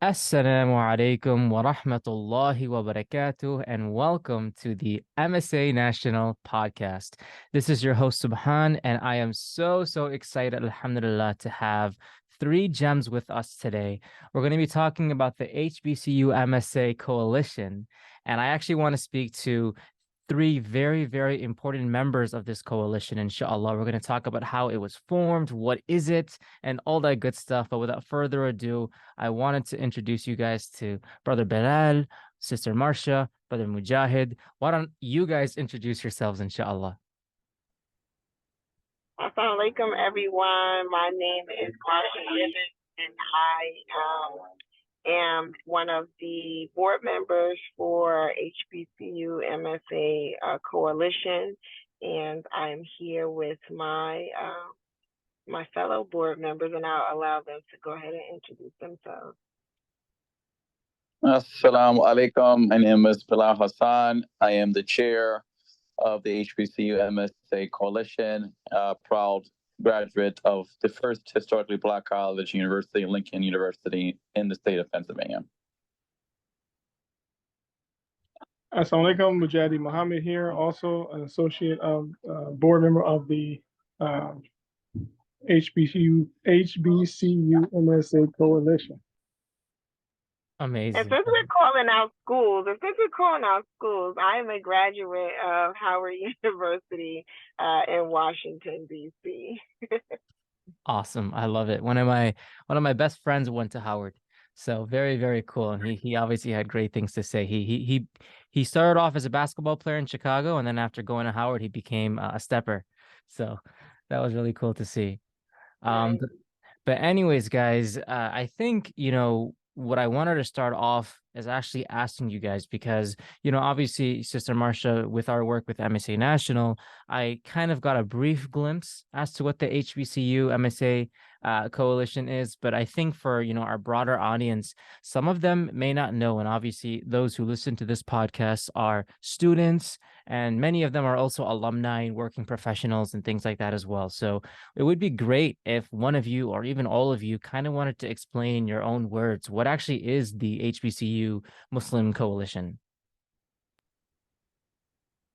Assalamu alaikum wa rahmatullahi wa barakatuh, and welcome to the MSA National Podcast. This is your host, Subhan, and I am so excited, Alhamdulillah, to have three gems with us today. We're going to be talking about the HBCU MSA Coalition, and I actually want to speak to three very important members of this coalition, inshallah. We're going to talk about how it was formed, what is it, and all that good stuff. But without further ado, I wanted to introduce you guys to Brother Bilal, Sister Marsha, Brother Mujahid. Why don't you guys introduce yourselves, inshallah? Assalamu alaikum, everyone. My name is Marsha Gibbons, and I am one of the board members for HBCU MSA Coalition, and I'm here with my fellow board members, and I'll allow them to go ahead and introduce themselves. Assalamu alaikum. My name is Bilal Hassan. I am the chair of the HBCU MSA Coalition, proud graduate of the first historically Black college university, Lincoln University, in the state of Pennsylvania. Assalamu alaikum, Mujahid Muhammad here, also an associate board member of the HBCU MSA Coalition. Amazing. And since we're calling out schools, I am a graduate of Howard University in Washington, D.C. Awesome. I love it. One of my best friends went to Howard. So very cool. And he obviously had great things to say. He started off as a basketball player in Chicago, and then after going to Howard, he became a stepper. So that was really cool to see. Right. But anyways, guys, I think, what I wanted to start off is actually asking you guys because, obviously, Sister Marsha, with our work with MSA National, I kind of got a brief glimpse as to what the HBCU MSA coalition is. But I think for, our broader audience, some of them may not know. And obviously, those who listen to this podcast are students, and many of them are also alumni and working professionals and things like that as well. So it would be great if one of you or even all of you kind of wanted to explain in your own words what actually is the HBCU Muslim Coalition.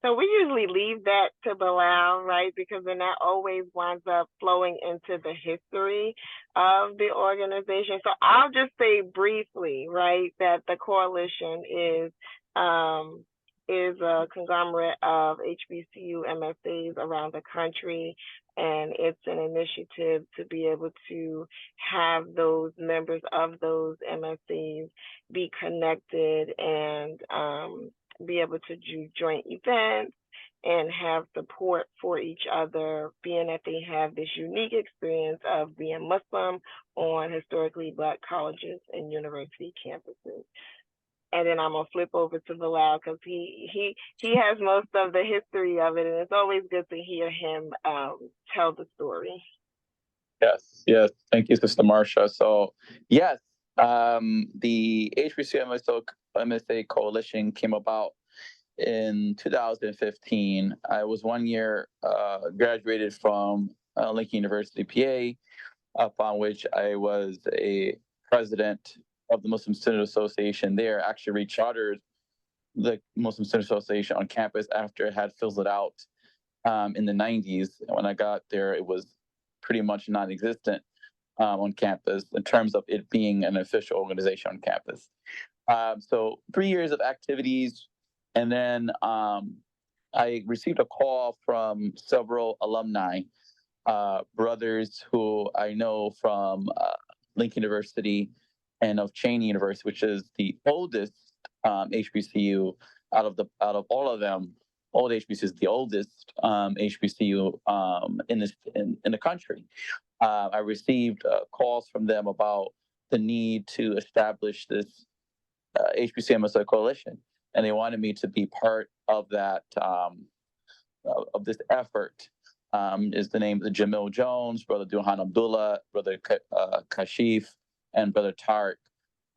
So we usually leave that to Bilal, right? Because then that always winds up flowing into the history of the organization. So I'll just say briefly, right, that the coalition is a conglomerate of HBCU MSAs around the country, and it's an initiative to be able to have those members of those MSAs be connected and be able to do joint events and have support for each other, being that they have this unique experience of being Muslim on historically Black colleges and university campuses. And then I'm gonna flip over to Bilal because he has most of the history of it, and it's always good to hear him tell the story. Yes. Thank you, Sister Marsha. So, yes, the HBCU MSA Coalition came about in 2015. I was 1 year graduated from Lincoln University, PA, upon which I was a president of the Muslim Student Association there, actually rechartered the Muslim Student Association on campus after it had fizzled out in the 90s. When I got there, it was pretty much non-existent on campus in terms of it being an official organization on campus. So 3 years of activities, and then I received a call from several alumni, brothers who I know from Lincoln University and of Cheney University, which is the oldest HBCU out of all of them. Old HBCU is the oldest HBCU in the country. I received calls from them about the need to establish this HBCU MSA Coalition, and they wanted me to be part of that of this effort. Is the name of Jamil Jones, Brother Duhan Abdullah, Brother Kashif, and Brother Tarek,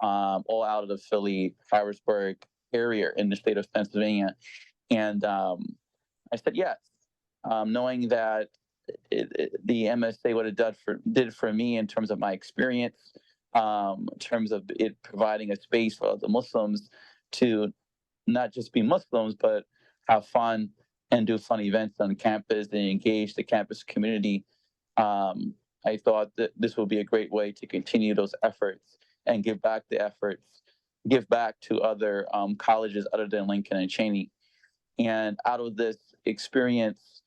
all out of the Philly, Harrisburg area in the state of Pennsylvania. And I said yes, knowing that the MSA what it did for me in terms of my experience, in terms of it providing a space for the Muslims to not just be Muslims, but have fun and do fun events on campus and engage the campus community. I thought that this would be a great way to continue those efforts and give back the efforts, give back to other colleges other than Lincoln and Cheney. And out of this experience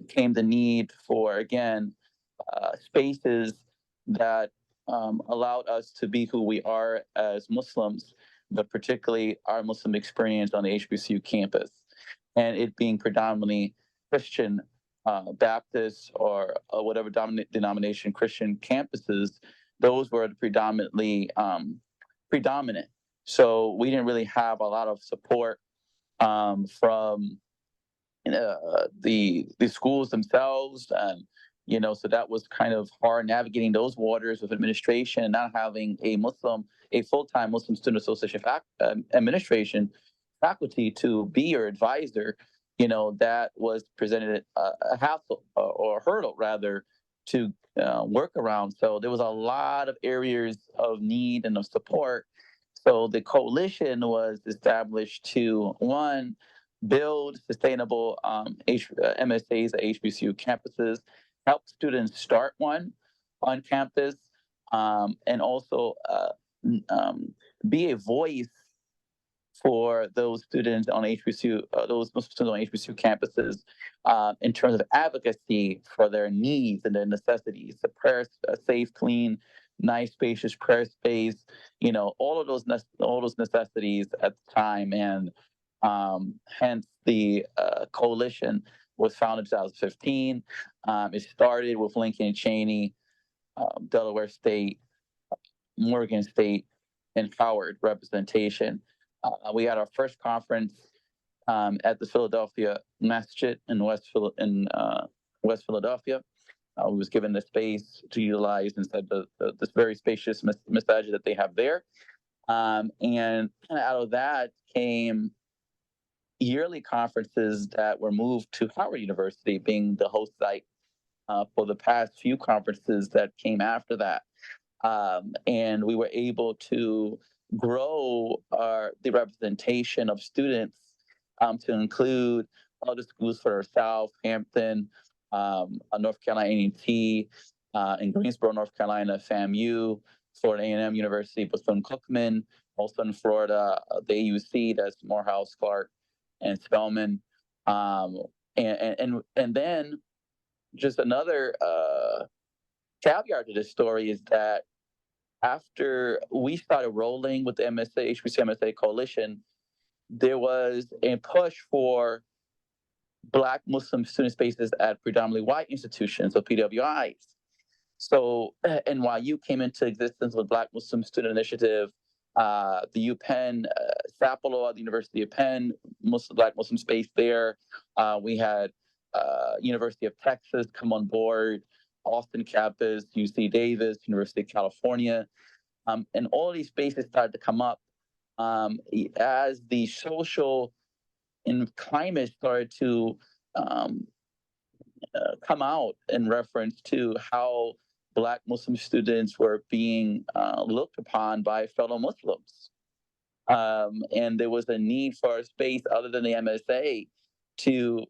came the need for, again, spaces that allowed us to be who we are as Muslims, but particularly our Muslim experience on the HBCU campus, and it being predominantly Christian, Baptist, or whatever denomination Christian campuses. Those were predominantly predominant. So we didn't really have a lot of support from the schools themselves, and so that was kind of hard navigating those waters with administration and not having a full-time Muslim Student Association administration faculty to be your advisor. That was presented a hassle or a hurdle rather to work around. So there was a lot of areas of need and of support. So the coalition was established to, one, build sustainable MSAs at HBCU campuses, help students start one on campus, and also be a voice for those students on HBCU, those Muslim students on HBCU campuses, in terms of advocacy for their needs and their necessities, the prayer, safe, clean, nice, spacious prayer space, all of those necessities at the time, and hence the coalition was founded in 2015. It started with Lincoln and Cheney, Delaware State, Morgan State, and Howard representation. We had our first conference at the Philadelphia Masjid in West Philadelphia. We was given the space to utilize inside this very spacious masjid that they have there. And out of that came yearly conferences that were moved to Howard University, being the host site for the past few conferences that came after that. And we were able to grow the representation of students to include other schools for South, Hampton, North Carolina A&T, in Greensboro, North Carolina, FAMU, Florida A&M University, Bethune-Cookman, also in Florida, the AUC, that's Morehouse, Clark, and Spelman. And then just another caveat to this story is that after we started rolling with the HBCU MSA Coalition, there was a push for Black Muslim student spaces at predominantly white institutions, or PWIs. So NYU came into existence with Black Muslim Student Initiative, the UPenn, Sapelo at the University of Penn, Black Muslim space there. We had University of Texas come on board, Austin campus, UC Davis, University of California. And all of these spaces started to come up as the social and climate started to come out in reference to how Black Muslim students were being looked upon by fellow Muslims. And there was a need for a space other than the MSA to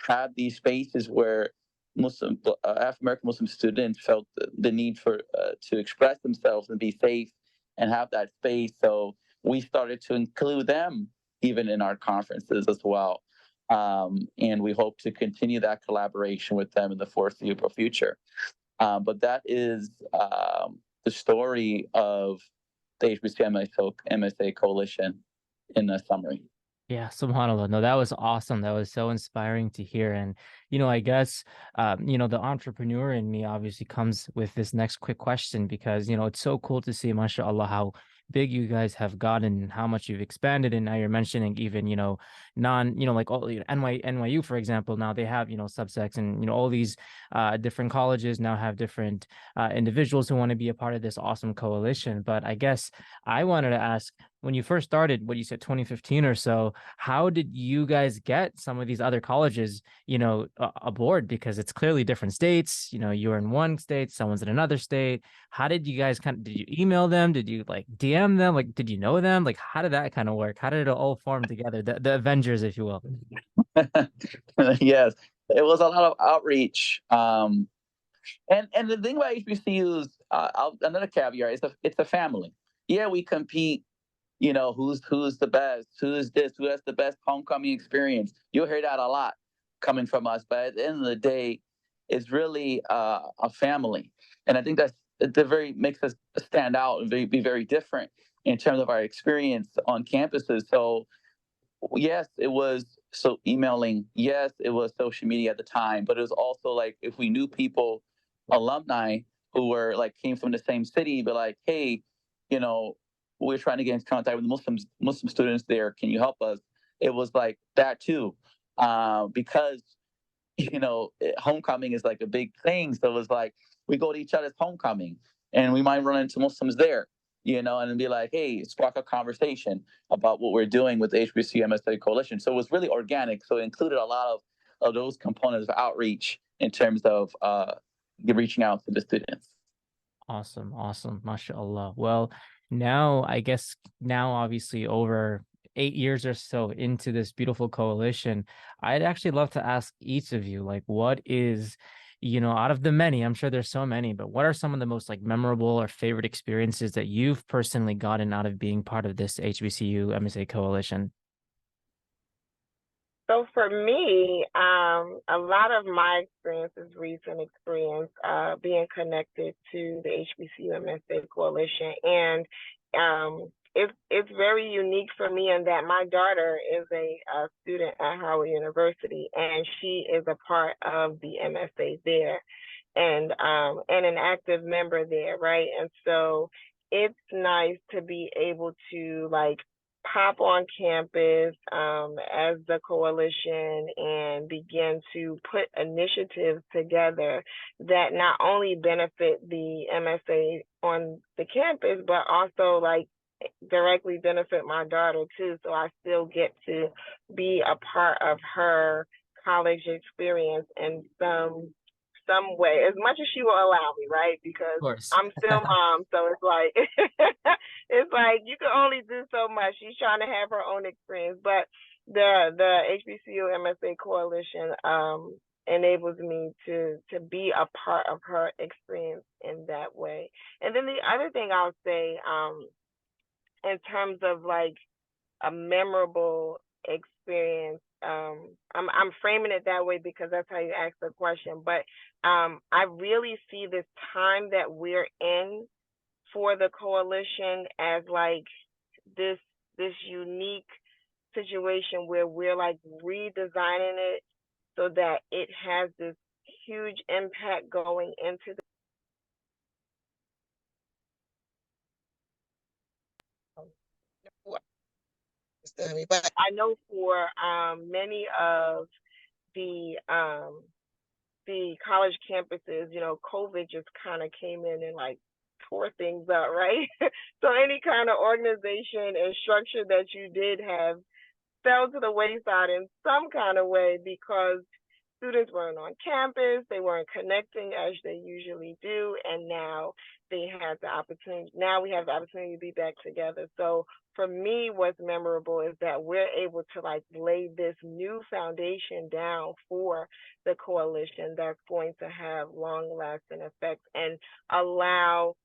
have these spaces where African-American Muslim students felt the need for to express themselves and be safe and have that space. So we started to include them even in our conferences as well. And we hope to continue that collaboration with them in the foreseeable future. But that is the story of the HBCU MSA Coalition in a summary. Yeah, subhanAllah. No, that was awesome. That was so inspiring to hear. And, I guess, the entrepreneur in me obviously comes with this next quick question because, it's so cool to see, mashallah, how big you guys have gotten and how much you've expanded. And now you're mentioning even, like all NYU, for example, now they have, subsects and, all these different colleges now have different individuals who want to be a part of this awesome coalition. But I guess I wanted to ask, when you first started, what you said, 2015 or so, how did you guys get some of these other colleges, aboard? Because it's clearly different states. You're in one state, someone's in another state. How did you guys did you email them? Did you like DM them? Like, did you know them? Like, how did that kind of work? How did it all form together? The Avengers, if you will. Yes, it was a lot of outreach. And the thing about HBCUs, another caveat, it's a family. Yeah, we compete. Who's the best? Who has the best homecoming experience? You'll hear that a lot coming from us. But at the end of the day, it's really a family, and I think that's the very makes us stand out and be very different in terms of our experience on campuses. So yes, it was emailing. Yes, it was social media at the time, but it was also like if we knew people, alumni who were like came from the same city, but like, hey, we're trying to get in contact with Muslim students there. Can you help us? It was like that too, because homecoming is like a big thing. So it was like we go to each other's homecoming, and we might run into Muslims there, and be like, hey, spark a conversation about what we're doing with the HBCU MSA Coalition. So it was really organic. So it included a lot of those components of outreach in terms of reaching out to the students. Awesome. MashaAllah. Well, now obviously over 8 years or so into this beautiful coalition, I'd actually love to ask each of you, like, what is, out of the many, I'm sure there's so many, but what are some of the most like memorable or favorite experiences that you've personally gotten out of being part of this HBCU MSA Coalition? So for me, a lot of my recent experience, being connected to the HBCU MSA Coalition, and it's very unique for me in that my daughter is a student at Howard University, and she is a part of the MSA there, and an active member there, right? And so it's nice to be able to like pop on campus as the coalition and begin to put initiatives together that not only benefit the MSA on the campus, but also like directly benefit my daughter too. So I still get to be a part of her college experience in some way, as much as she will allow me, right? Because Of course. I'm still mom, so it's like it's like you can only do so much. She's trying to have her own experience, but the HBCU MSA Coalition enables me to be a part of her experience in that way. And then the other thing I'll say, in terms of like a memorable experience, I'm framing it that way because that's how you ask the question. But I really see this time that we're in for the coalition as like this unique situation where we're like redesigning it so that it has this huge impact going into the but I know for many of the college campuses, COVID just kind of came in and like tore things up, right? So any kind of organization and structure that you did have fell to the wayside in some kind of way because students weren't on campus, they weren't connecting as they usually do, and now we have the opportunity to be back together. So for me, what's memorable is that we're able to like lay this new foundation down for the coalition that's going to have long lasting effects and allow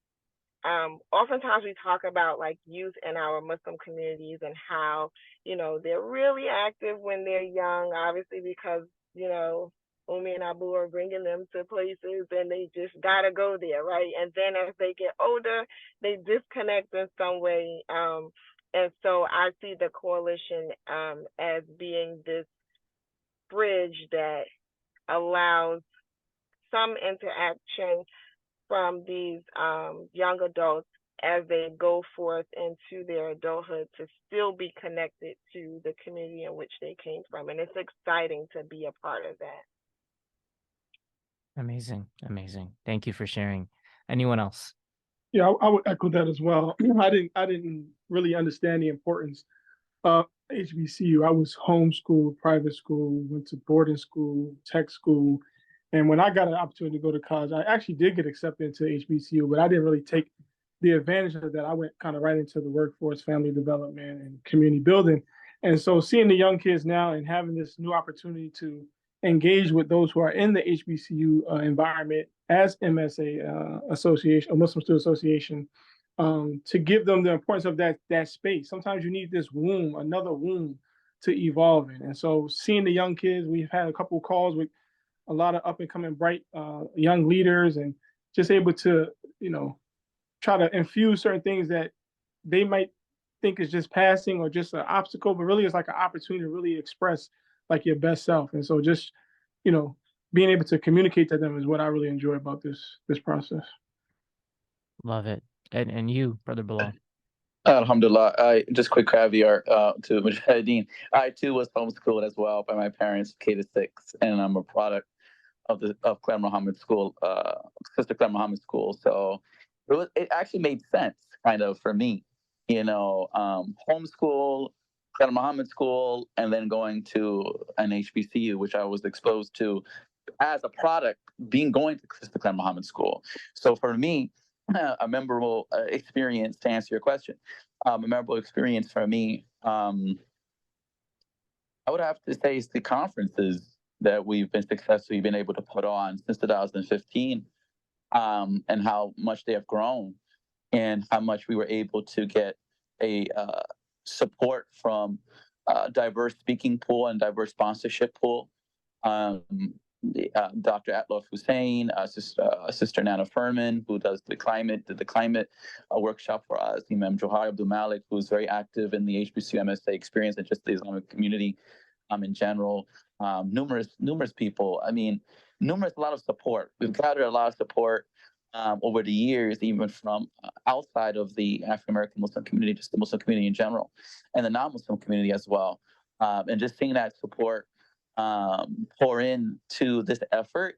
oftentimes we talk about like youth in our Muslim communities and how, they're really active when they're young, obviously because, Umi and Abu are bringing them to places and they just gotta go there, right? And then as they get older, they disconnect in some way. And so I see the coalition as being this bridge that allows some interaction from these young adults as they go forth into their adulthood to still be connected to the community in which they came from. And it's exciting to be a part of that. Amazing. Thank you for sharing. Anyone else? Yeah, I would echo that as well. I didn't really understand the importance of HBCU. I was homeschooled, private school, went to boarding school, tech school, and when I got an opportunity to go to college, I actually did get accepted into HBCU, but I didn't really take the advantage of that. I went kind of right into the workforce, family development, and community building. And so seeing the young kids now and having this new opportunity to engage with those who are in the HBCU environment as MSA Association, or Muslim Student Association, to give them the importance of that space. Sometimes you need this womb, another womb, to evolve in. And so seeing the young kids, we've had a couple of calls with a lot of up and coming bright young leaders, and just able to, you know, try to infuse certain things that they might think is just passing or just an obstacle, but really it's like an opportunity to really express like your best self. And so just, you know, being able to communicate to them is what I really enjoy about this process. Love it. And you, Brother Bilal? Alhamdulillah. I just quick caveat to Mujahideen. I too was homeschooled as well by my parents, K-6, and I'm a product of Claire Muhammad School, Sister Claire Muhammad School. So it actually made sense kind of for me, you know, homeschool, Claire Muhammad School, and then going to an HBCU, which I was exposed to as a product going to Sister Claire Muhammad School. So for me, a memorable experience to answer your question. A memorable experience for me, I would have to say, is the conferences that we've successfully been able to put on since 2015, and how much they have grown, and how much we were able to get a support from a diverse speaking pool and diverse sponsorship pool. Dr. Atlof Hussein, Sister Nana Furman, who did the climate workshop for us, Imam Johar Abdul Malik, who's very active in the HBCU MSA experience and just the Islamic community in general. Numerous people. I mean, a lot of support. We've gathered a lot of support over the years, even from outside of the African American Muslim community, just the Muslim community in general, and the non-Muslim community as well. And just seeing that support pour into this effort,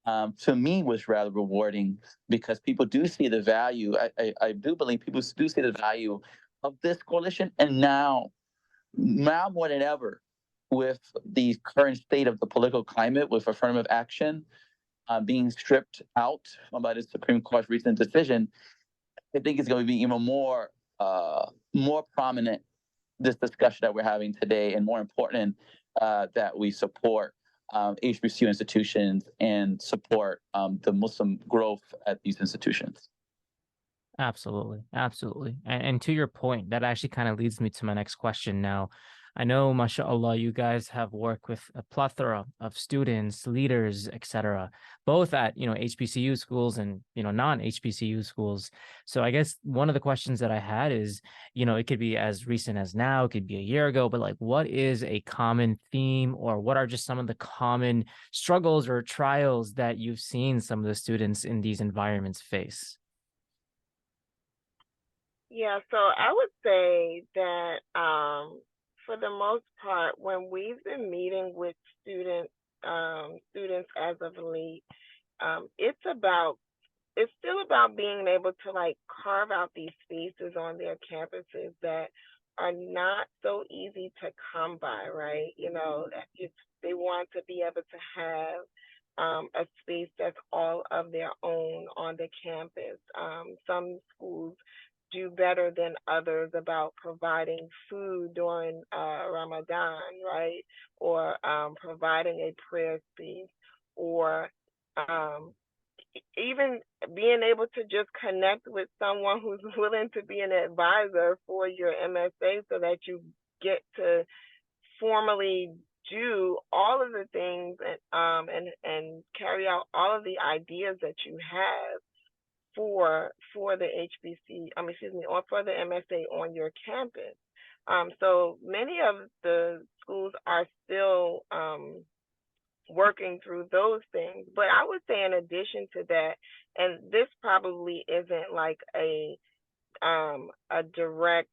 to me, was rather rewarding, because people do see the value. I do believe people do see the value of this coalition, and now more than ever, with the current state of the political climate, with affirmative action being stripped out by the Supreme Court's recent decision, I think it's going to be even more prominent, this discussion that we're having today, and more important that we support HBCU institutions and support the Muslim growth at these institutions. Absolutely. And to your point, that actually kind of leads me to my next question now. I know, mashallah, you guys have worked with a plethora of students, leaders, etc., both at, HBCU schools and, non-HBCU schools. So I guess one of the questions that I had is, it could be as recent as now, it could be a year ago, but like, what is a common theme, or what are just some of the common struggles or trials that you've seen some of the students in these environments face? Yeah, so I would say that for the most part, when we've been meeting with students as of late, it's still about being able to like carve out these spaces on their campuses that are not so easy to come by, right? They want to be able to have a space that's all of their own on the campus. Some schools do better than others about providing food during Ramadan, right? Or providing a prayer space, or even being able to just connect with someone who's willing to be an advisor for your MSA, so that you get to formally do all of the things and carry out all of the ideas that you have for the or for the MSA on your campus. So many of the schools are still working through those things. But I would say, in addition to that, and this probably isn't like a direct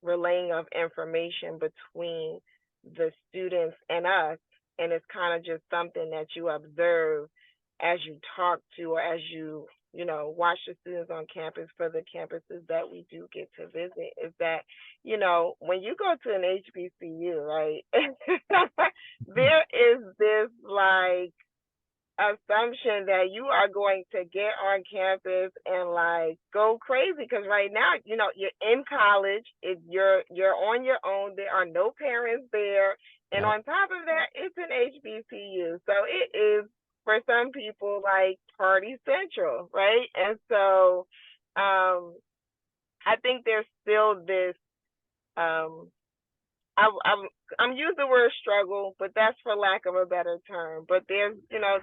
relaying of information between the students and us, and it's kind of just something that you observe as you talk to, or as you watch the students on campus for the campuses that we do get to visit is that, when you go to an HBCU, right, there is this like assumption that you are going to get on campus and like go crazy because right now you're in college, you're on your own, there are no parents there, and on top of that it's an HBCU, so it is for some people like party central, right? And so I think there's still this I'm using the word struggle, but that's for lack of a better term. But there's,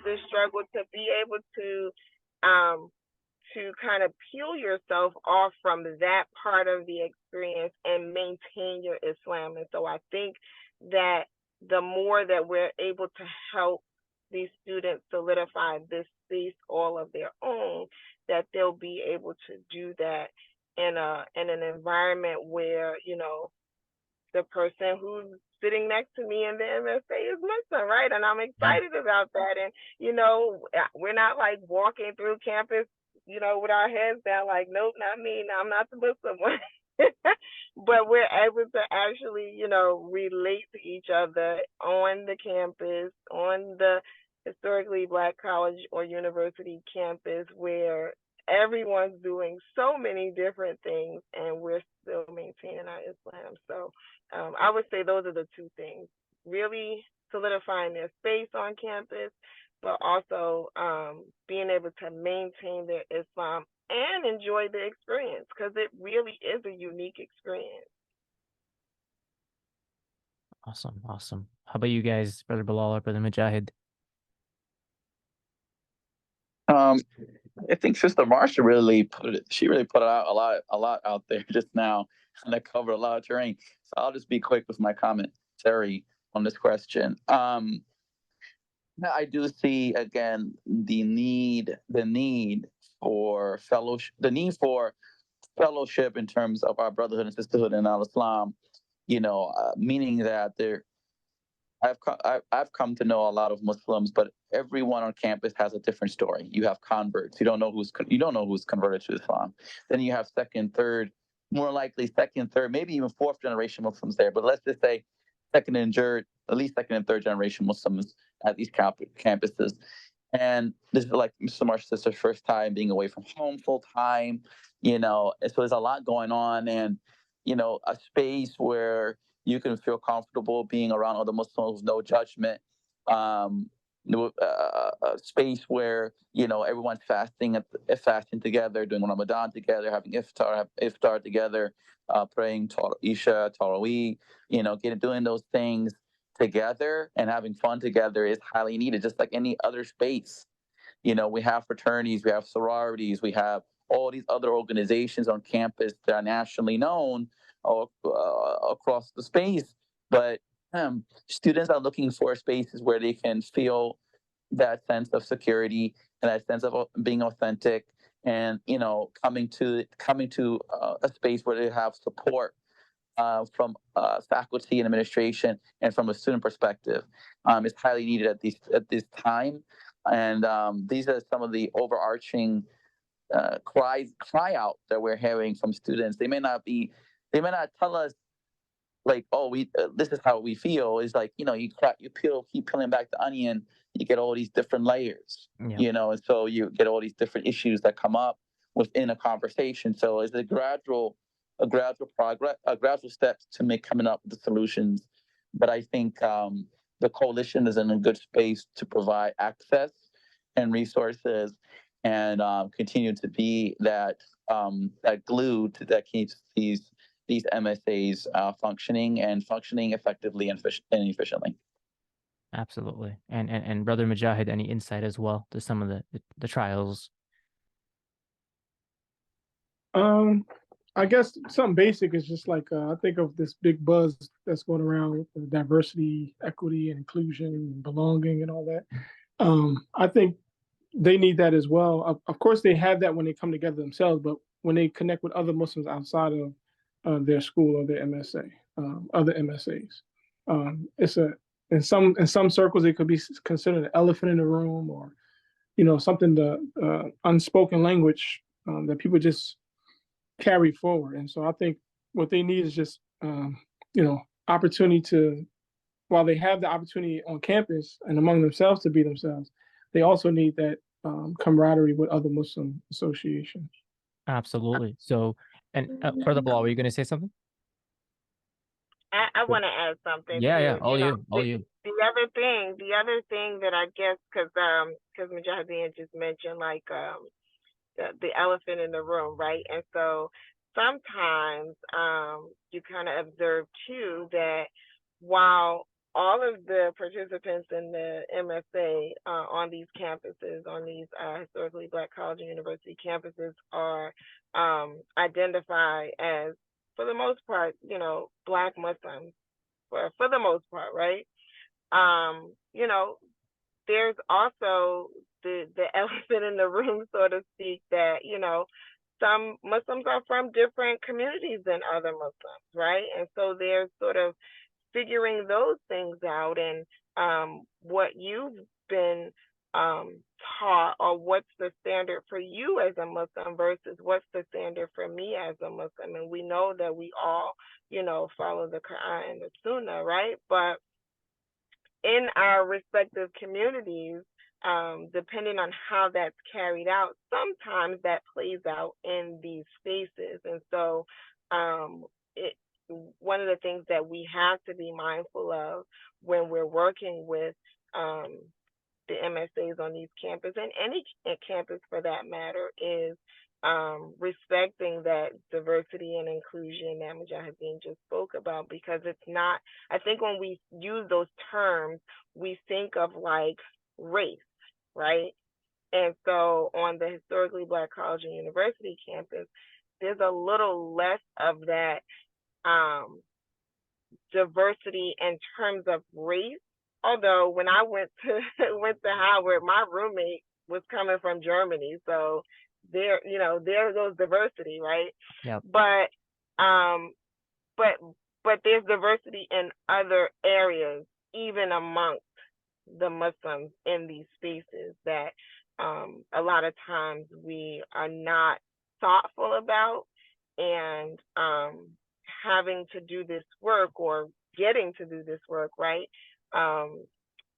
this struggle to be able to kind of peel yourself off from that part of the experience and maintain your Islam. And so I think that the more that we're able to help these students solidify this space all of their own, that they'll be able to do that in an environment where, the person who's sitting next to me in the MSA is Muslim, right? And I'm excited about that. And, we're not like walking through campus, with our heads down, like, nope, not me. No, I'm not the Muslim one. But we're able to actually, relate to each other on the campus, on the historically Black college or university campus where everyone's doing so many different things and we're still maintaining our Islam. So I would say those are the two things, really solidifying their space on campus, but also being able to maintain their Islam and enjoy the experience because it really is a unique experience. Awesome. How about you guys, Brother Bilal or Brother Mujahid? I think Sister Marsha really put out a lot out there just now, and I covered a lot of terrain. So I'll just be quick with my commentary on this question. I do see again the need for fellowship in terms of our brotherhood and sisterhood in Al-Islam. Meaning that I've come to know a lot of Muslims, but everyone on campus has a different story. You have converts. You don't know who's converted to Islam. Then you have second, third, maybe even fourth generation Muslims there. But let's just say at least second and third generation Muslims at these campuses. And this is like Mr. Marsh's sister's first time being away from home full time. And so there's a lot going on, and a space where you can feel comfortable being around other Muslims, no judgment. A space where everyone's fasting together, doing Ramadan together, having iftar together, praying Isha, Tarawih, doing those things together and having fun together is highly needed, just like any other space. We have fraternities, we have sororities, we have all these other organizations on campus that are nationally known across the space, but students are looking for spaces where they can feel that sense of security and that sense of being authentic, and coming to a space where they have support from faculty and administration, and from a student perspective is highly needed at this time. And these are some of the overarching cry out that we're hearing from students. They may not tell us like, oh, this is how we feel. It's like, keep peeling back the onion, you get all these different layers, and so you get all these different issues that come up within a conversation. So it's a gradual progress, a gradual steps to coming up with the solutions. But I think the coalition is in a good space to provide access and resources, and continue to be that glue that keeps these MSAs functioning effectively and efficiently. Absolutely. And Brother Mujahid, any insight as well to some of the trials? I guess something basic is just like I think of this big buzz that's going around with diversity, equity, and inclusion, and belonging, and all that. I think they need that as well. Of course, they have that when they come together themselves, but when they connect with other Muslims outside of their school or their MSA, other MSAs, it's in some circles it could be considered an elephant in the room, or something, the unspoken language that people just carry forward. And so I think what they need is just, opportunity to, while they have the opportunity on campus and among themselves to be themselves, they also need that camaraderie with other Muslim associations. Absolutely. So, and Brother Bilal, were you going to say something? I want to add something Yeah, yeah. too. All you, all you. The other thing that I guess, because Mujahideen just mentioned, like, the elephant in the room, right? And so sometimes you kind of observe too that while all of the participants in the MSA on these campuses, on these historically Black college and university campuses, are identified as, for the most part, Black Muslims, for the most part, right? You know, there's also the elephant in the room, so to speak, that, some Muslims are from different communities than other Muslims, right? And so there's sort of figuring those things out, and what you've been taught, or what's the standard for you as a Muslim versus what's the standard for me as a Muslim. And we know that we all, follow the Quran and the Sunnah, right? But in our respective communities, depending on how that's carried out, sometimes that plays out in these spaces. And so one of the things that we have to be mindful of when we're working with the MSAs on these campuses, and any campus for that matter, is respecting that diversity and inclusion that Mujahideen just spoke about, because it's not, I think when we use those terms, we think of like race, right? And so on the historically Black college and university campus, there's a little less of that diversity in terms of race. Although when I went to Howard, my roommate was coming from Germany, so there goes diversity, right? Yeah. But there's diversity in other areas, even amongst the Muslims in these spaces, that a lot of times we are not thoughtful about, and having to do this work, or getting to do this work, right,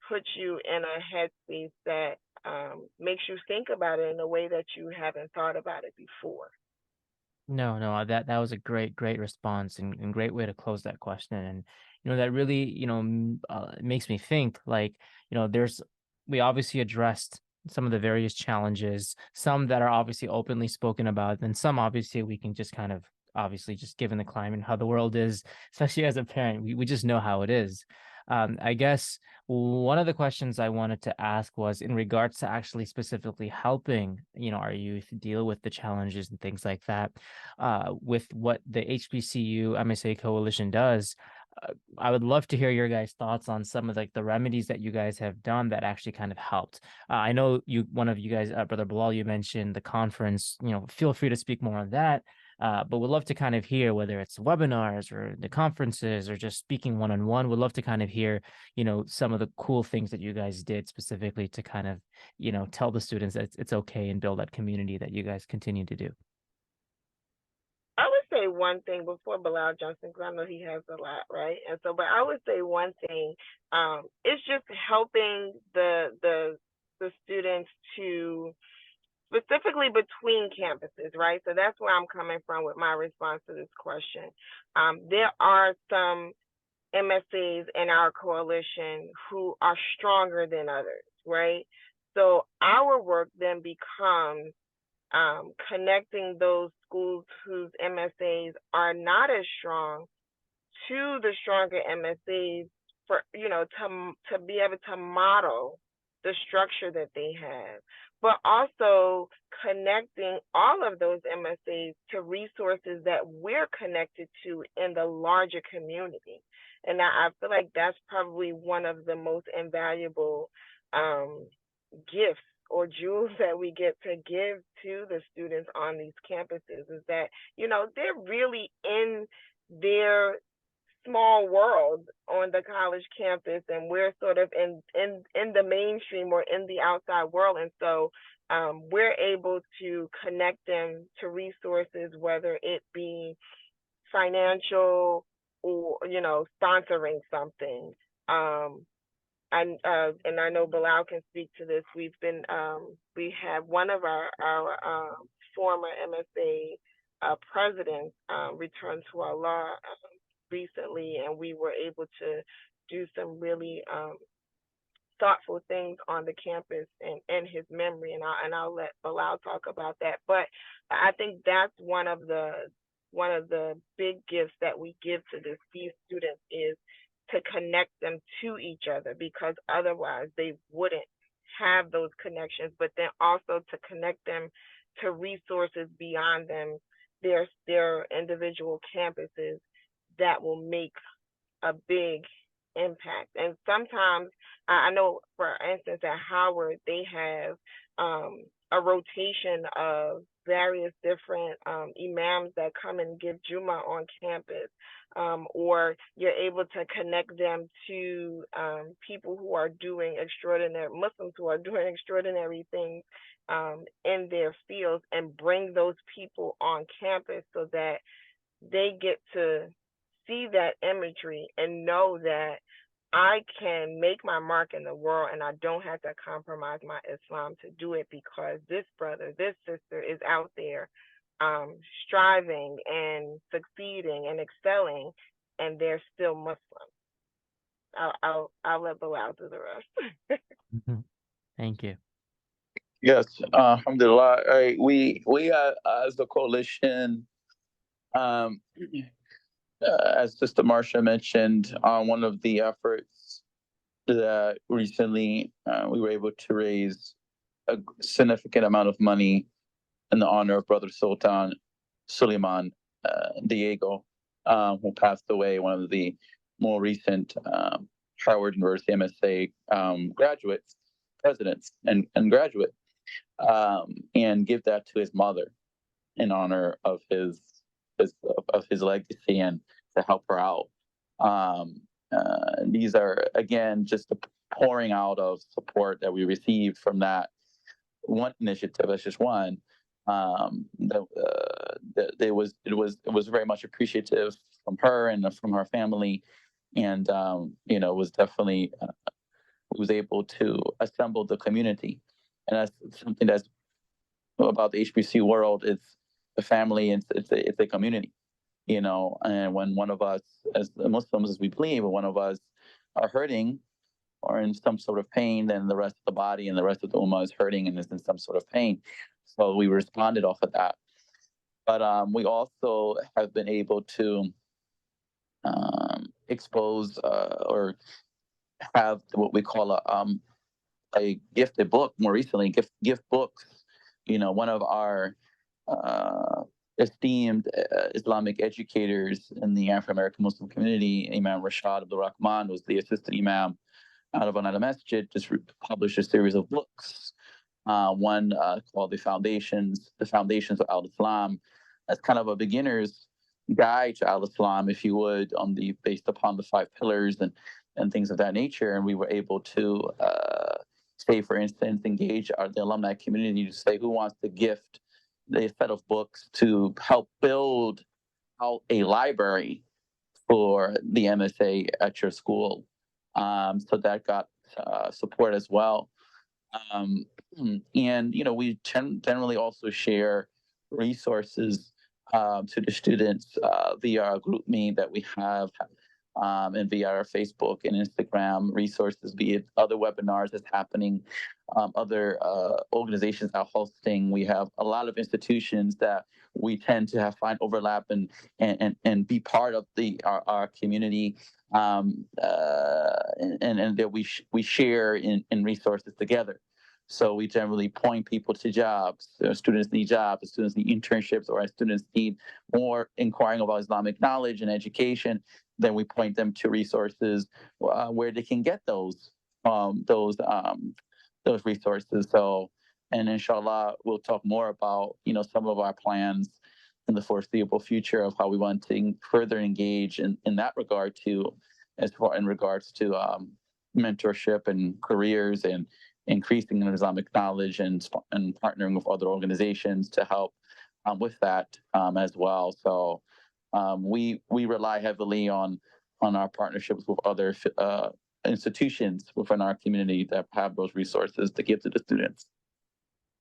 puts you in a headspace that makes you think about it in a way that you haven't thought about it before. No, that was a great response, and great way to close that question. And that really makes me think, like, we obviously addressed some of the various challenges, some that are obviously openly spoken about, and some obviously we can just kind of, obviously, just given the climate and how the world is, especially as a parent, we just know how it is. I guess one of the questions I wanted to ask was in regards to actually specifically helping, our youth deal with the challenges and things like that, with what the HBCU MSA Coalition does. I would love to hear your guys' thoughts on some of the remedies that you guys have done that actually kind of helped. I know one of you guys, Brother Bilal, you mentioned the conference. Feel free to speak more on that. But we'd love to kind of hear, whether it's webinars or the conferences or just speaking one-on-one, we'd love to kind of hear, some of the cool things that you guys did specifically to kind of, tell the students that it's okay and build that community that you guys continue to do. I would say one thing before Bilal Johnson, because I know he has a lot, right? And so, but I would say one thing, it's just helping the students to, specifically between campuses, right? So that's where I'm coming from with my response to this question. There are some MSAs in our coalition who are stronger than others, right? So our work then becomes connecting those schools whose MSAs are not as strong to the stronger MSAs, for to be able to model the structure that they have, but also connecting all of those MSAs to resources that we're connected to in the larger community. And I feel like that's probably one of the most invaluable gifts or jewels that we get to give to the students on these campuses, is that, they're really in their small world on the college campus, and we're sort of in the mainstream or in the outside world. And so we're able to connect them to resources, whether it be financial or, sponsoring something. And I know Bilal can speak to this. We have one of our former MSA presidents returned to Allah recently, and we were able to do some really thoughtful things on the campus in his memory, and I'll let Bilal talk about that. But I think that's one of the big gifts that we give to these students is to connect them to each other, because otherwise they wouldn't have those connections, but then also to connect them to resources beyond them, their individual campuses that will make a big impact. And sometimes I know, for instance, at Howard, they have a rotation of various different imams that come and give Juma on campus, or you're able to connect them to people who are doing Muslims who are doing extraordinary things in their fields, and bring those people on campus so that they get to see that imagery and know that I can make my mark in the world, and I don't have to compromise my Islam to do it, because this brother, this sister is out there striving and succeeding and excelling, and they're still Muslim. I'll let Bilal do the rest. Thank you. Yes, Alhamdulillah. We as the coalition, as Sister Marcia mentioned, one of the efforts that recently we were able to raise a significant amount of money in the honor of Brother Sultan Suleiman Diego, who passed away, one of the more recent Howard University MSA presidents and graduate, and give that to his mother in honor of his legacy and to help her out. These are, again, just the pouring out of support that we received from that one initiative. That's just one. It was very much appreciative from her and from her family, and was definitely was able to assemble the community, and that's something that's about the HBCU world. It's a family, and it's a community, and when one of us, as Muslims, as we believe, when one of us are hurting or in some sort of pain, then the rest of the body and the rest of the ummah is hurting and is in some sort of pain. So we responded off of that. But we also have been able to expose or have what we call a gifted book. More recently, gift books. One of our esteemed Islamic educators in the African American Muslim community, Imam Rashad Abdul Rahman, was the assistant imam out of Anada Masjid, just published a series of books. One called The Foundations of Al-Islam, as kind of a beginner's guide to Al-Islam, if you would, based upon the 5 pillars and things of that nature. And we were able to say, for instance, engage the alumni community to say who wants to gift a set of books to help build out a library for the MSA at your school. So that got support as well. And we generally also share resources to the students via our group me that we have, and via our Facebook and Instagram resources, be it other webinars that's happening, other organizations are hosting. We have a lot of institutions that we tend to find overlap and be part of our community, and that we share in resources together. So we generally point people to jobs. Students need jobs, students need internships, or students need more inquiring about Islamic knowledge and education. Then we point them to resources where they can get those resources. So, and inshallah, we'll talk more about some of our plans in the foreseeable future of how we want to further engage in that regard too, as far in regards to mentorship and careers and increasing in Islamic knowledge and partnering with other organizations to help with that as well. So we rely heavily on our partnerships with other institutions within our community that have those resources to give to the students.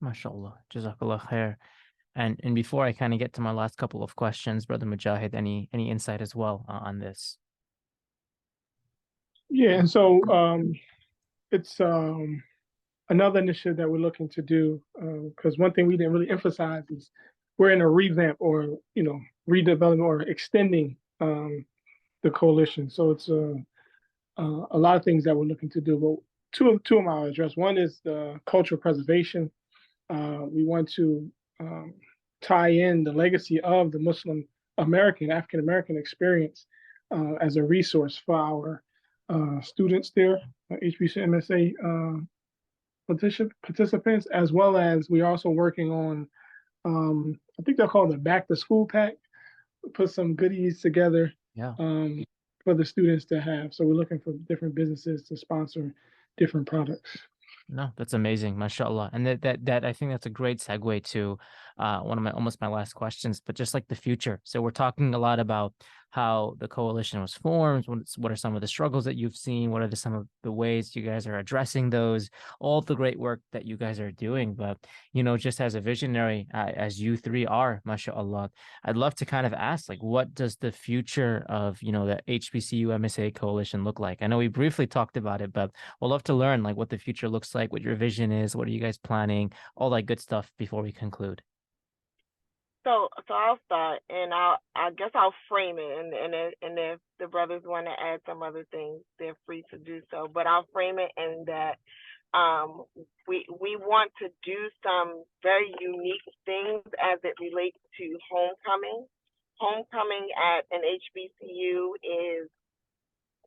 MashaAllah, Jazakallah khair. And before I kind of get to my last couple of questions, Brother Mujahid, any insight as well on this? Yeah, and so it's another initiative that we're looking to do, because one thing we didn't really emphasize is we're in a revamp or redevelopment or extending the coalition. So it's a lot of things that we're looking to do. But two of them I'll address. One is the cultural preservation. We want to tie in the legacy of the Muslim American, African American experience as a resource for our students there, HBCU MSA participants, as well as we're also working on, I think they're called the Back to School Pack, put some goodies together for the students to have. So we're looking for different businesses to sponsor different products. No, that's amazing, mashallah. And that I think that's a great segue to one of my last questions, but just like the future. So we're talking a lot about how the coalition was formed. What are some of the struggles that you've seen? What are some of the ways you guys are addressing those? All the great work that you guys are doing. But, just as a visionary, as you three are, mashallah, I'd love to kind of ask, like, what does the future of, the HBCU MSA Coalition look like? I know we briefly talked about it, but we'll love to learn, like, what the future looks like, what your vision is, what are you guys planning, all that good stuff before we conclude. So I'll start, and I guess I'll frame it, and if the brothers want to add some other things, they're free to do so. But I'll frame it in that we want to do some very unique things as it relates to homecoming. Homecoming at an HBCU is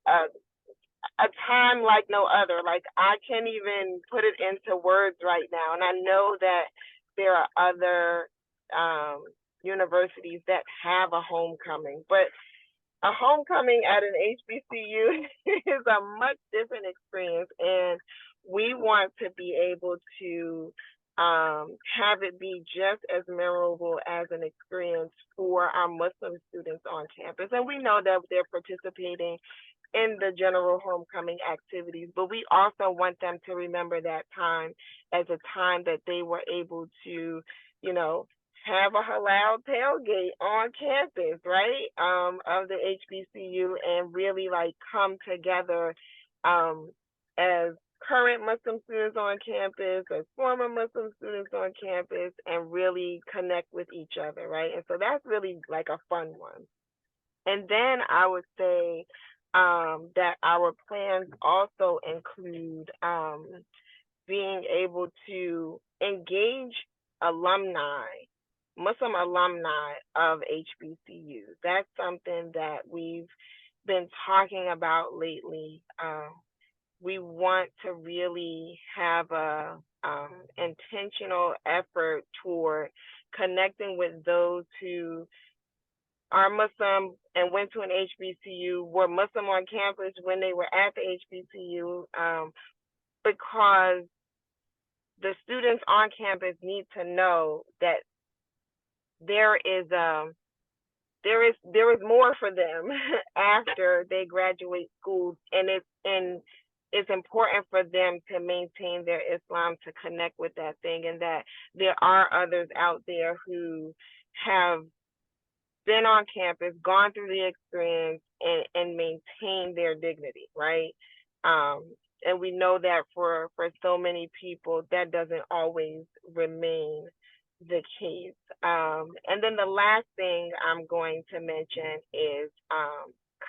a time like no other. Like, I can't even put it into words right now, and I know that there are other universities that have a homecoming, but a homecoming at an HBCU is a much different experience, and we want to be able to have it be just as memorable as an experience for our Muslim students on campus. And we know that they're participating in the general homecoming activities, but we also want them to remember that time as a time that they were able to, have a halal tailgate on campus, right, of the HBCU, and really come together as current Muslim students on campus, as former Muslim students on campus, and really connect with each other, right? And so that's really like a fun one. And then I would say that our plans also include being able to engage Muslim alumni of HBCUs. That's something that we've been talking about lately. We want to really have a intentional effort toward connecting with those who are Muslim and went to an HBCU, were Muslim on campus when they were at the HBCU, because the students on campus need to know that there is more for them after they graduate school, and it's important for them to maintain their Islam, to connect with that thing, and that there are others out there who have been on campus, gone through the experience, and maintain their dignity, right? And we know that for so many people, that doesn't always remain the case. And then the last thing I'm going to mention is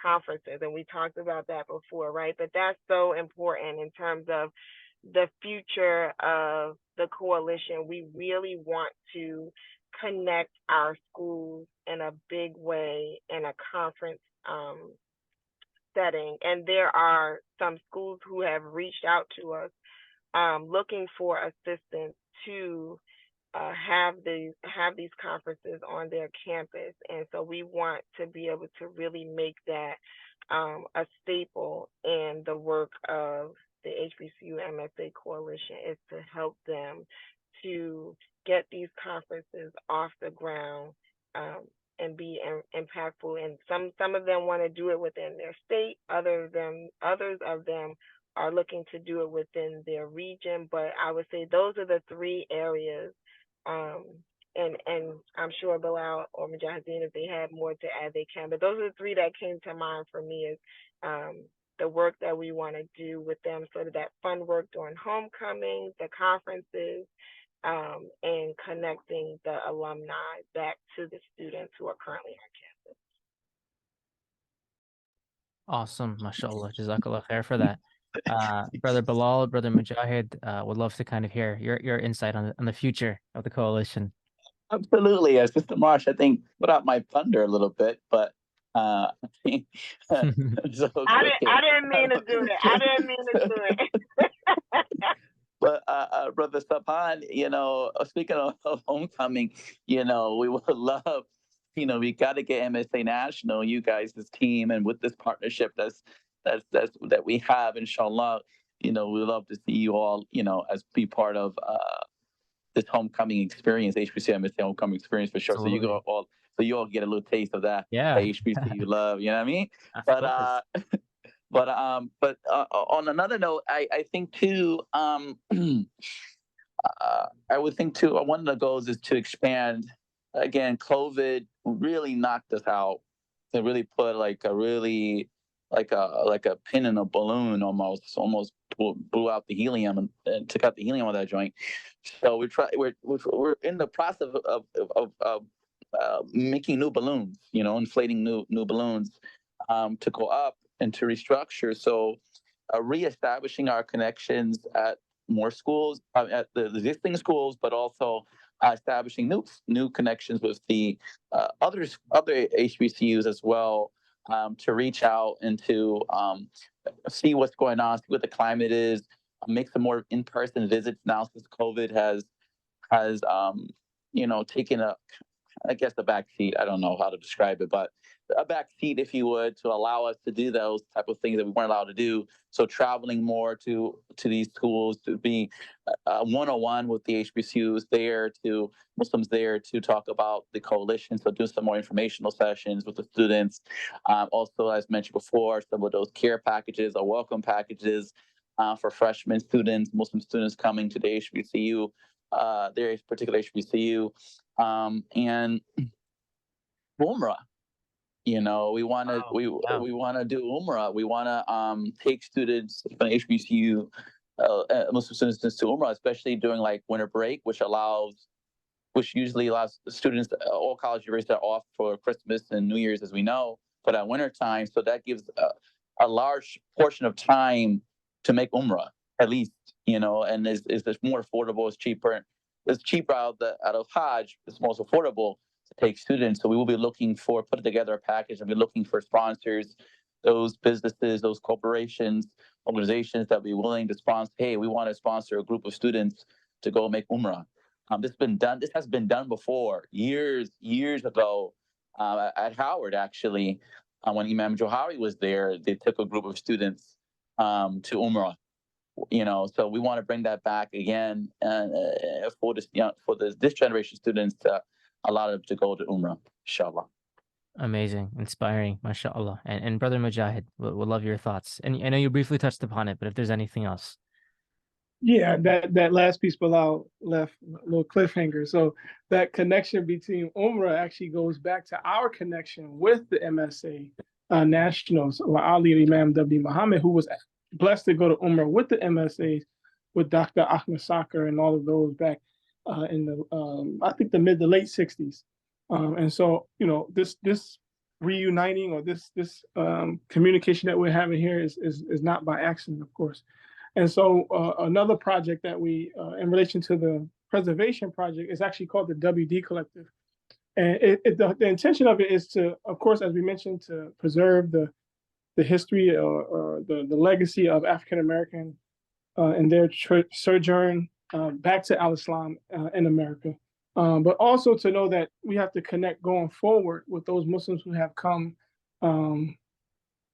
conferences, and we talked about that before, right? But that's so important in terms of the future of the coalition. We really want to connect our schools in a big way in a conference setting. And there are some schools who have reached out to us looking for assistance to have these conferences on their campus, and so we want to be able to really make that a staple in the work of the HBCU MSA Coalition, is to help them to get these conferences off the ground, and be impactful. And some of them want to do it within their state. Others of them are looking to do it within their region. But I would say those are the three areas. Um, and I'm sure Bilal or Mujahideen, if they have more to add, they can. But those are the three that came to mind for me, is the work that we want to do with them, sort of that fun work during homecoming, the conferences, and connecting the alumni back to the students who are currently on campus. Awesome. MashaAllah. Jazakallah khair for that. Brother Bilal, Brother Mujahid, would love to kind of hear your insight on the future of the coalition. Absolutely. As Sister Marsh, I think, put out my thunder a little bit, but I think I didn't mean to do it. I didn't mean to do it. But Brother Sabhan, speaking of homecoming, we would love, we got to get MSA National, you guys, this team, and with this partnership that we have, inshallah, we love to see you all, as be part of this homecoming experience, HBCU MSA homecoming experience for sure. Absolutely. So you all get a little taste of that. Yeah. HBCU love, you know what I mean? But on another note, I think too, I would think too, one of the goals is to expand. Again, COVID really knocked us out. It really put like a pin in a balloon, almost blew out the helium and took out the helium on that joint. So we're in the process of making new balloons, inflating new balloons to go up and to restructure. So reestablishing our connections at more schools, at the existing schools, but also establishing new connections with the other HBCUs as well, to reach out and to see what's going on, see what the climate is, make some more in-person visits now since COVID has taken a back seat. I don't know how to describe it, but a back seat, if you would, to allow us to do those type of things that we weren't allowed to do. So traveling more to these schools, to be one-on-one with the HBCUs there, to Muslims there, to talk about the coalition. So do some more informational sessions with the students. Also, as mentioned before, some of those care packages or welcome packages for freshman students, Muslim students coming to the HBCU, their particular HBCU, and Umrah. We want to we want to do Umrah. We want to take students from HBCU, Muslim students to Umrah, especially during like winter break, which usually allows students, all college universities are off for Christmas and New Year's, as we know, for that winter time. So that gives a large portion of time to make Umrah, at least, and is more affordable, it's cheaper. It's cheaper out of Hajj. It's most affordable to take students. So we will be putting together a package and be looking for sponsors, those businesses, those corporations, organizations that be willing to sponsor. Hey, we want to sponsor a group of students to go make Umrah. This has been done before, years ago, at Howard, actually, when Imam Johari was there. They took a group of students to Umrah. So we want to bring that back again, for this generation students, to allow them to go to Umrah, inshallah. Amazing, inspiring, mashallah. And Brother Mujahid, we'll love your thoughts. And I know you briefly touched upon it, but if there's anything else. Yeah, that last piece Bilal left a little cliffhanger. So that connection between Umrah actually goes back to our connection with the MSA Nationals, Ali Imam W. Muhammad, who was blessed to go to Umrah with the MSAs, with Dr. Ahmed Sakr and all of those back in the I think the mid to late 60s. And so this reuniting, or this communication that we're having here is not by accident, of course. And so another project that we, in relation to the preservation project, is actually called the WD Collective. And the intention of it is to, of course, as we mentioned, to preserve the history or the legacy of African American and their sojourn back to Al-Islam in America. But also to know that we have to connect going forward with those Muslims who have come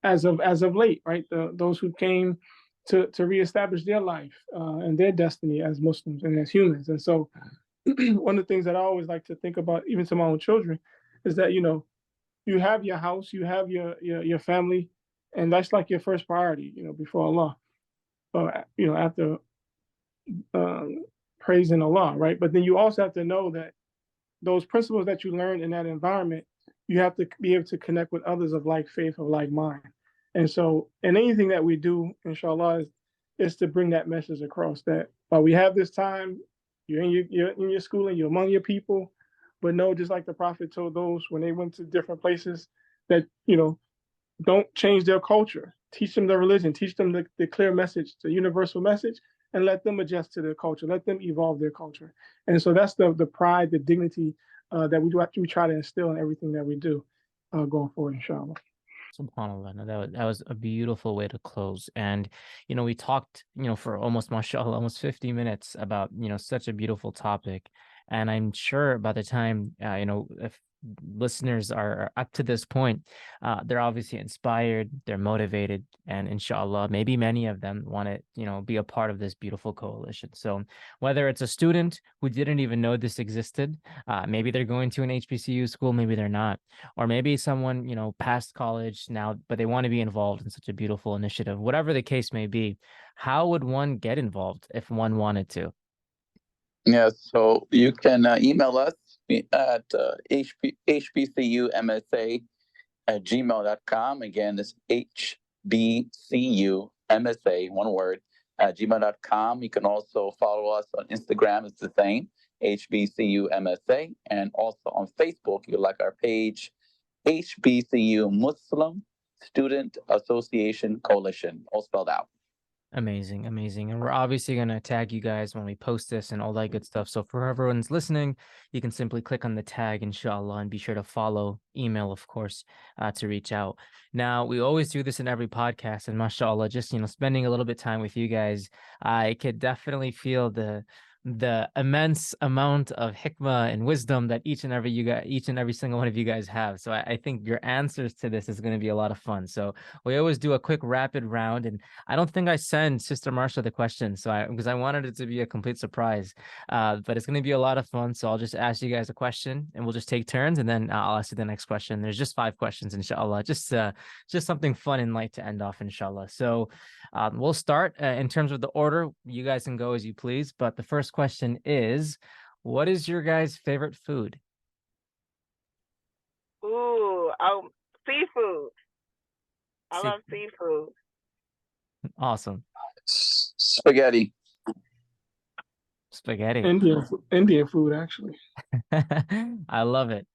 as of late, right? Those who came to reestablish their life and their destiny as Muslims and as humans. And so one of the things that I always like to think about, even to my own children, is that, you have your house, you have your family, and that's like your first priority, before Allah. After praising Allah, right? But then you also have to know that those principles that you learned in that environment, you have to be able to connect with others of like faith, of like mind. And so, in anything that we do, inshallah, is to bring that message across that while we have this time, you're in your schooling, you're among your people, but no, just like the Prophet told those when they went to different places, that don't change their culture. Teach them their religion. Teach them the clear message, the universal message, and let them adjust to their culture. Let them evolve their culture. And so that's the pride, the dignity that we try to instill in everything that we do going forward, inshallah. SubhanAllah. No, that was a beautiful way to close. And, we talked, for almost, mashallah, almost 50 minutes about, such a beautiful topic. And I'm sure by the time, if listeners are up to this point, they're obviously inspired, they're motivated, and inshallah, maybe many of them want to, be a part of this beautiful coalition. So whether it's a student who didn't even know this existed, maybe they're going to an HBCU school, maybe they're not, or maybe someone, past college now, but they want to be involved in such a beautiful initiative, whatever the case may be, how would one get involved if one wanted to? Yeah, so you can email us at hbcumsa@gmail.com. Again, it's hbcumsa, one word, at gmail.com. You can also follow us on Instagram. It's the same, HBCUMSA. And also on Facebook, you like our page, HBCU Muslim Student Association Coalition, all spelled out. Amazing. And we're obviously going to tag you guys when we post this and all that good stuff. So for everyone's listening, you can simply click on the tag, inshallah, and be sure to follow, email, of course, to reach out. Now, we always do this in every podcast, and mashallah, just, spending a little bit of time with you guys, I could definitely feel the immense amount of hikmah and wisdom that each and every single one of you guys have. So I think your answers to this is going to be a lot of fun. So we always do a quick rapid round, and I don't think I send Sister Marsha the question, because I wanted it to be a complete surprise. But it's going to be a lot of fun. So I'll just ask you guys a question, and we'll just take turns, and then I'll ask you the next question. There's just 5 questions, inshallah. Just something fun and light to end off, inshallah. So we'll start in terms of the order. You guys can go as you please, but the first question is, what is your guys' favorite food? Seafood. I love seafood. Awesome. Spaghetti. Indian food, actually. I love it.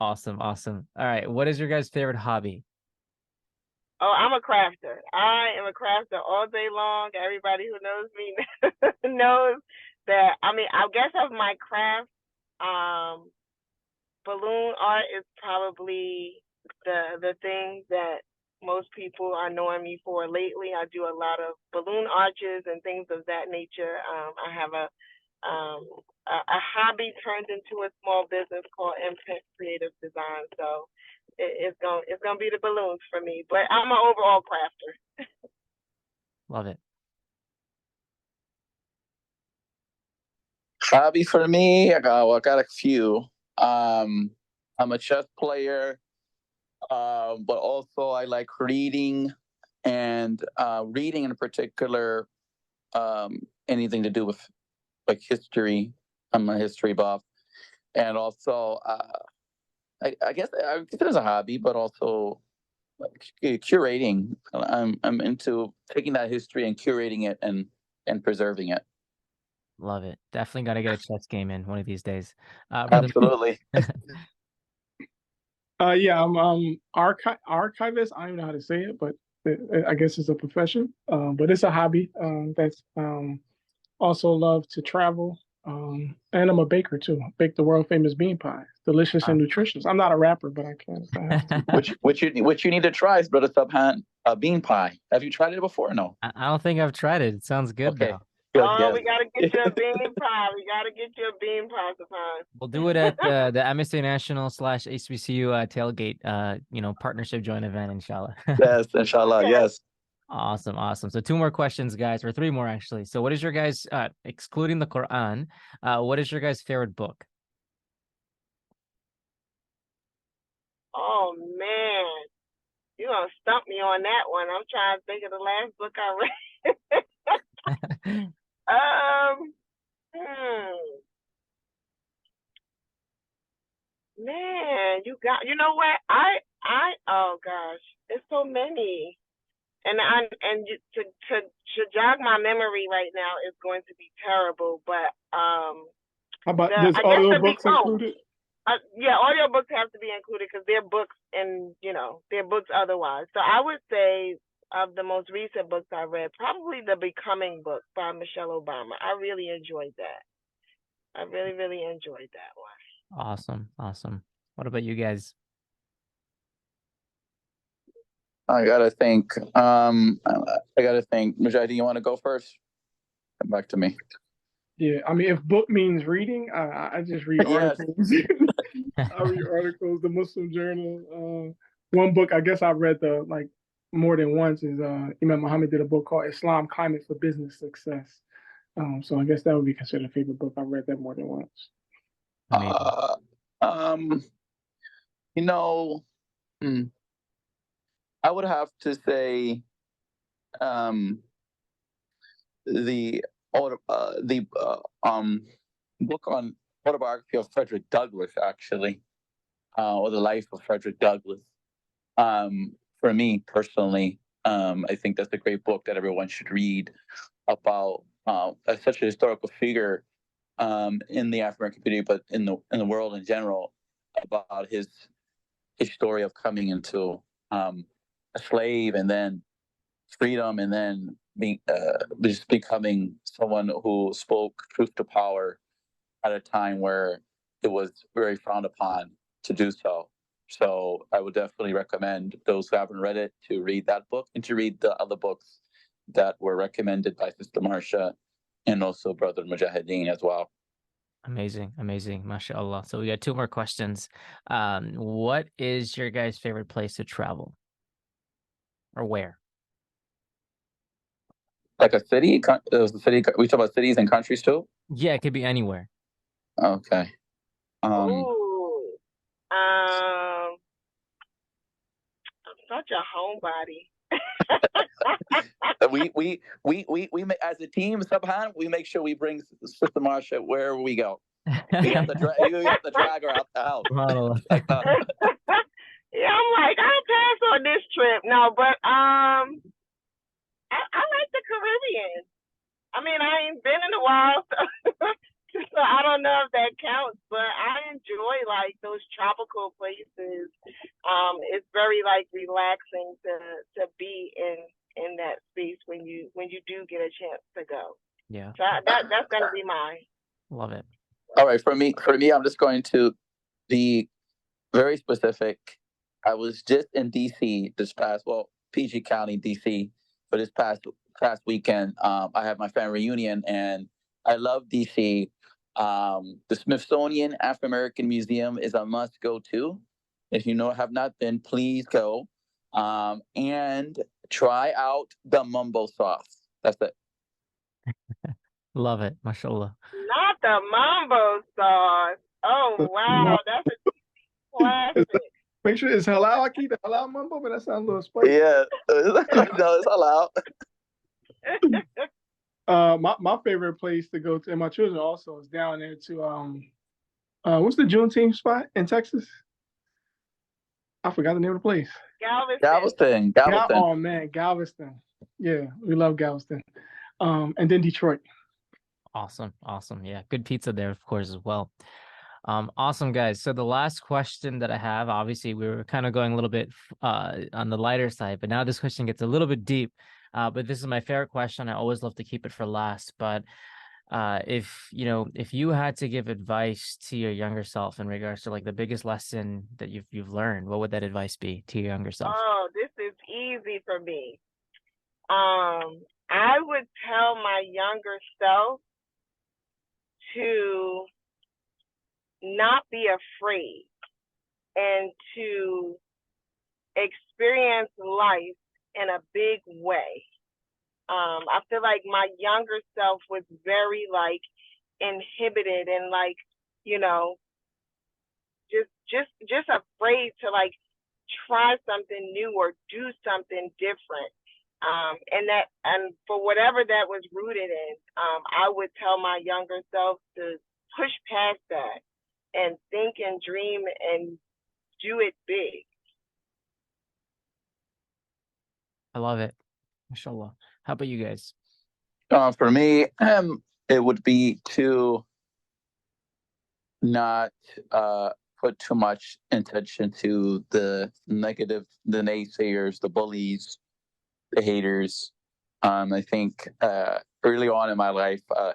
Awesome. All right. What is your guys' favorite hobby? Oh, I'm a crafter. I am a crafter all day long. Everybody who knows me knows that. I guess of my craft, balloon art is probably the thing that most people are knowing me for lately. I do a lot of balloon arches and things of that nature. I have a hobby turned into a small business called Impact Creative Design. So it's gonna be the balloons for me, but I'm an overall crafter. Love it. Hobby for me, I got a few. I'm a chess player, but also I like reading, and reading in particular, anything to do with like history. I'm a history buff, and also I guess I consider it as a hobby, but also like curating. I'm into taking that history and curating it and preserving it. Love it. Definitely got to get a chess game in one of these days. Absolutely. Yeah, I'm archivist. I don't know how to say it, but I guess it's a profession. But it's a hobby. That's also love to travel. And I'm a baker too. Bake the world famous bean pie, delicious and nutritious. I'm not a rapper, but I can. Which you need to try is, Brother Subhan, bean pie. Have you tried it before or no? I don't think I've tried it. It sounds good. Okay. Though. Good, Oh, yes. we gotta get you a bean pie. We gotta get you a bean pie, Stefan. We'll do it at the MSA National / HBCU tailgate, partnership joint event, inshallah. Yes, inshallah, yes. Awesome. So 2 more questions, guys, or 3 more actually. So what is your guys, excluding the Quran, what is your guys' favorite book? Oh man, you gonna stump me on that one. I'm trying to think of the last book I read. Man, you know what? Oh gosh, it's so many. To jog my memory right now is going to be terrible, but How about there's audiobooks included? Yeah, audiobooks have to be included because they're books and they're books otherwise. So I would say of the most recent books I read, probably the Becoming book by Michelle Obama. I really enjoyed that. I really, really enjoyed that one. Awesome. What about you guys? I gotta think. Mujahideen, you want to go first? Come back to me. Yeah, I mean, if book means reading, I just read articles. I read articles. The Muslim Journal. One book I guess I read more than once is Imam Muhammad did a book called Islam Climate for Business Success. So I guess that would be considered a favorite book. I read that more than once. I would have to say the book on autobiography of Frederick Douglass, actually, or the life of Frederick Douglass. For me personally, I think that's a great book that everyone should read about such a historical figure in the African community, but in the world in general, about his story of coming into a slave and then freedom, and then just becoming someone who spoke truth to power at a time where it was very frowned upon to do so. So I would definitely recommend those who haven't read it to read that book and to read the other books that were recommended by Sister Marsha and also Brother Mujahideen as well. Amazing. MashaAllah. So we got 2 more questions. What is your guys' favorite place to travel? Or where? Like a city? We talk about cities and countries too? Yeah, it could be anywhere. Okay. I'm such a homebody. we as a team, Subhan, we make sure we bring Sister Marsha wherever we go. We have to drag her out the house. Yeah, I'm like, I'll pass on this trip. No, but I like the Caribbean. I mean, I ain't been in a while, so I don't know if that counts, but I enjoy like those tropical places. It's very relaxing to be in that space when you do get a chance to go. Yeah. So that's gonna be mine. Love it. All right, for me, I'm just going to be very specific. I was just in DC PG County, DC, for this past weekend. I had my family reunion, and I love DC. The Smithsonian African American Museum is a must go to. If you have not been, please go. And try out the mumbo sauce. That's it. Love it, mashallah. Not the mumbo sauce. Oh wow, that's a classic. Make sure it's halal. I keep the halal mumbo, but that sounds a little spicy. Yeah, no, it's halal. My favorite place to go to, and my children also, is down there to what's the Juneteenth spot in Texas? I forgot the name of the place. Galveston. Oh man, Galveston. Yeah, we love Galveston. And then Detroit. Awesome. Yeah, good pizza there, of course, as well. Awesome, guys. So the last question that I have, obviously, we were kind of going a little bit on the lighter side, but now this question gets a little bit deep. But this is my favorite question. I always love to keep it for last. But if you had to give advice to your younger self in regards to the biggest lesson that you've learned, what would that advice be to your younger self? Oh, this is easy for me. I would tell my younger self to not be afraid and to experience life in a big way. I feel like my younger self was very like inhibited and like, you know, just afraid to like try something new or do something different. And for whatever that was rooted in, I would tell my younger self to push past that and think and dream and do it big. I love it. Mashallah. How about you guys? For me, it would be to not put too much attention to the negative, the naysayers, the bullies, the haters. I think early on in my life, I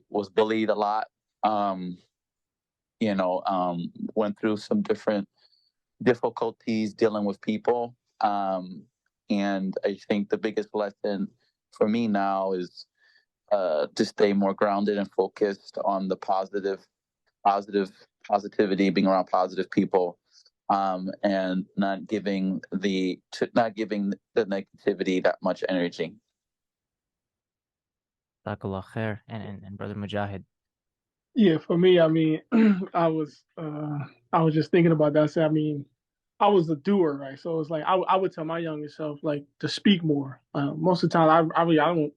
was bullied a lot. Went through some different difficulties dealing with people. And I think the biggest lesson for me now is to stay more grounded and focused on the positivity, being around positive people, and not giving the negativity that much energy. Jazakallah khair. And Brother Mujahid. Yeah, for me, I mean, I was just thinking about that. So, I mean, I was a doer, right? So it's like I would tell my younger self like to speak more. Most of the time, I don't.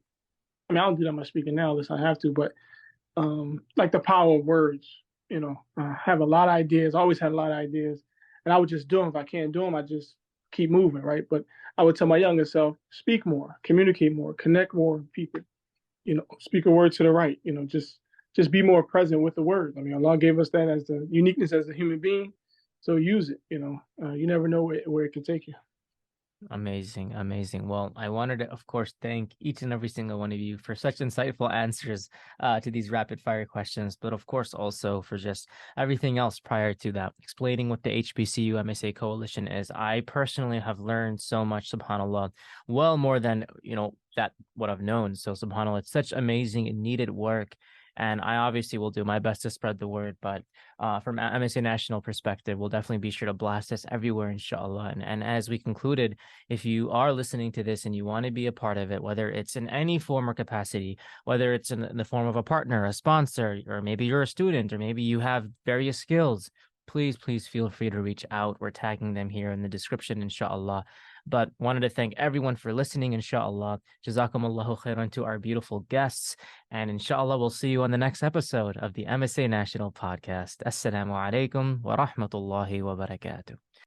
I mean, I don't do that much speaking now unless I have to, but like the power of words. I have a lot of ideas. Always had a lot of ideas, and I would just do them. If I can't do them, I just keep moving, right? But I would tell my younger self, speak more, communicate more, connect more with people. Speak a word to the right. Just be more present with the word. I mean, Allah gave us that as the uniqueness as a human being. So use it, you never know where it can take you. Amazing, amazing. Well, I wanted to, of course, thank each and every single one of you for such insightful answers to these rapid fire questions, but of course also for just everything else prior to that, explaining what the HBCU MSA Coalition is. I personally have learned so much, subhanAllah, well more than, that what I've known. So subhanAllah, it's such amazing and needed work. And I obviously will do my best to spread the word, but from MSA National perspective, we'll definitely be sure to blast this everywhere, inshallah. And as we concluded, if you are listening to this and you want to be a part of it, whether it's in any form or capacity, whether it's in the form of a partner, a sponsor, or maybe you're a student, or maybe you have various skills, please feel free to reach out. We're tagging them here in the description, inshallah. But wanted to thank everyone for listening, inshallah. Jazakumullahu khairan to our beautiful guests. And inshallah, we'll see you on the next episode of the MSA National Podcast. Assalamu alaikum wa rahmatullahi wa barakatuh.